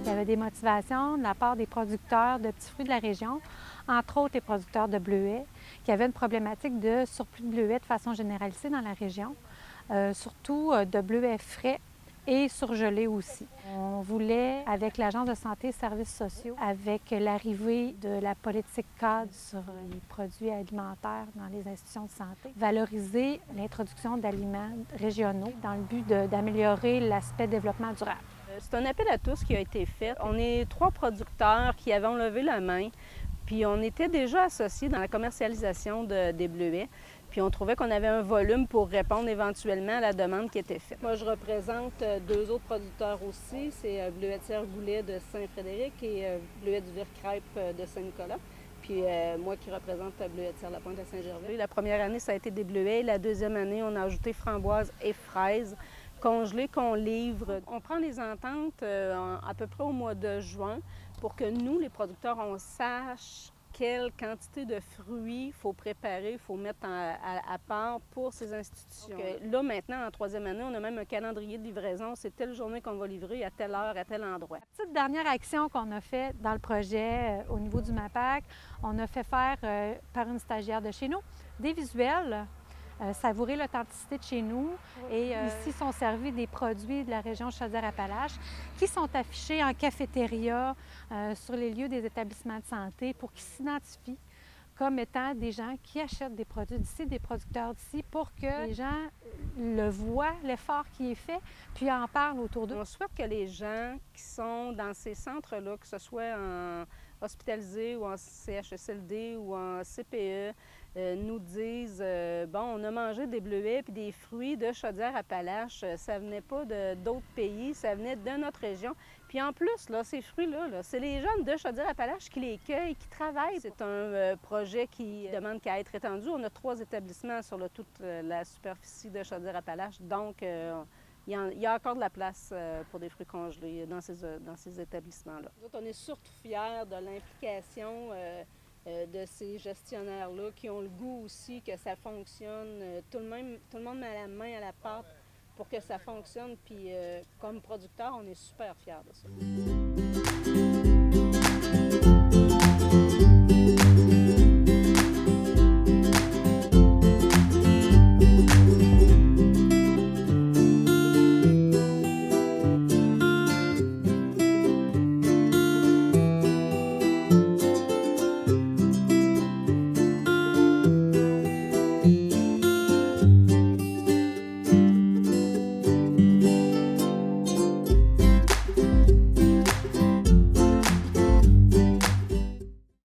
Il y avait des motivations de la part des producteurs de petits fruits de la région, entre autres les producteurs de bleuets, qui avaient une problématique de surplus de bleuets de façon généralisée dans la région, surtout de bleuets frais et surgelés aussi. On voulait, avec l'Agence de santé et services sociaux, avec l'arrivée de la politique cadre sur les produits alimentaires dans les institutions de santé, valoriser l'introduction d'aliments régionaux dans le but d'améliorer l'aspect développement durable. C'est un appel à tous qui a été fait. On est 3 producteurs qui avons levé la main, puis on était déjà associés dans la commercialisation des bleuets. Puis on trouvait qu'on avait un volume pour répondre éventuellement à la demande qui était faite. Moi, je représente 2 autres producteurs aussi. C'est Bleuetière Goulet de Saint-Frédéric et Bleuet du Vire-Crêpe de Saint-Nicolas. Puis moi qui représente Bleuetière La Pointe à Saint-Gervais. La première année, ça a été des bleuets. La deuxième année, on a ajouté framboises et fraises congelées qu'on livre. On prend les ententes à peu près au mois de juin pour que nous, les producteurs, on sache quelle quantité de fruits il faut préparer, il faut mettre à part pour ces institutions. Donc, là, maintenant, en troisième année, on a même un calendrier de livraison. C'est telle journée qu'on va livrer à telle heure, à tel endroit. La petite dernière action qu'on a faite dans le projet au niveau du MAPAC, on a fait faire par une stagiaire de chez nous des visuels. Savourer l'authenticité de chez nous. Et ici sont servis des produits de la région Chaudière-Appalaches qui sont affichés en cafétéria sur les lieux des établissements de santé pour qu'ils s'identifient comme étant des gens qui achètent des produits d'ici, des producteurs d'ici, pour que les gens le voient, l'effort qui est fait, puis en parlent autour d'eux. On souhaite que les gens qui sont dans ces centres-là, que ce soit hospitalisés ou en CHSLD ou en CPE, nous disent bon, on a mangé des bleuets puis des fruits de Chaudière-Appalaches, ça venait pas d'autres pays, ça venait de notre région. Puis en plus, là, ces fruits-là, c'est les jeunes de Chaudière-Appalaches qui les cueillent, qui travaillent. C'est un projet qui demande qu'à être étendu. On a 3 établissements sur toute la superficie de Chaudière-Appalaches, donc il y a encore de la place pour des fruits congelés dans ces établissements-là. Nous autres, on est surtout fiers de l'implication de ces gestionnaires-là qui ont le goût aussi que ça fonctionne. Tout le monde met la main à la pâte pour que ça fonctionne. Puis comme producteur, on est super fiers de ça.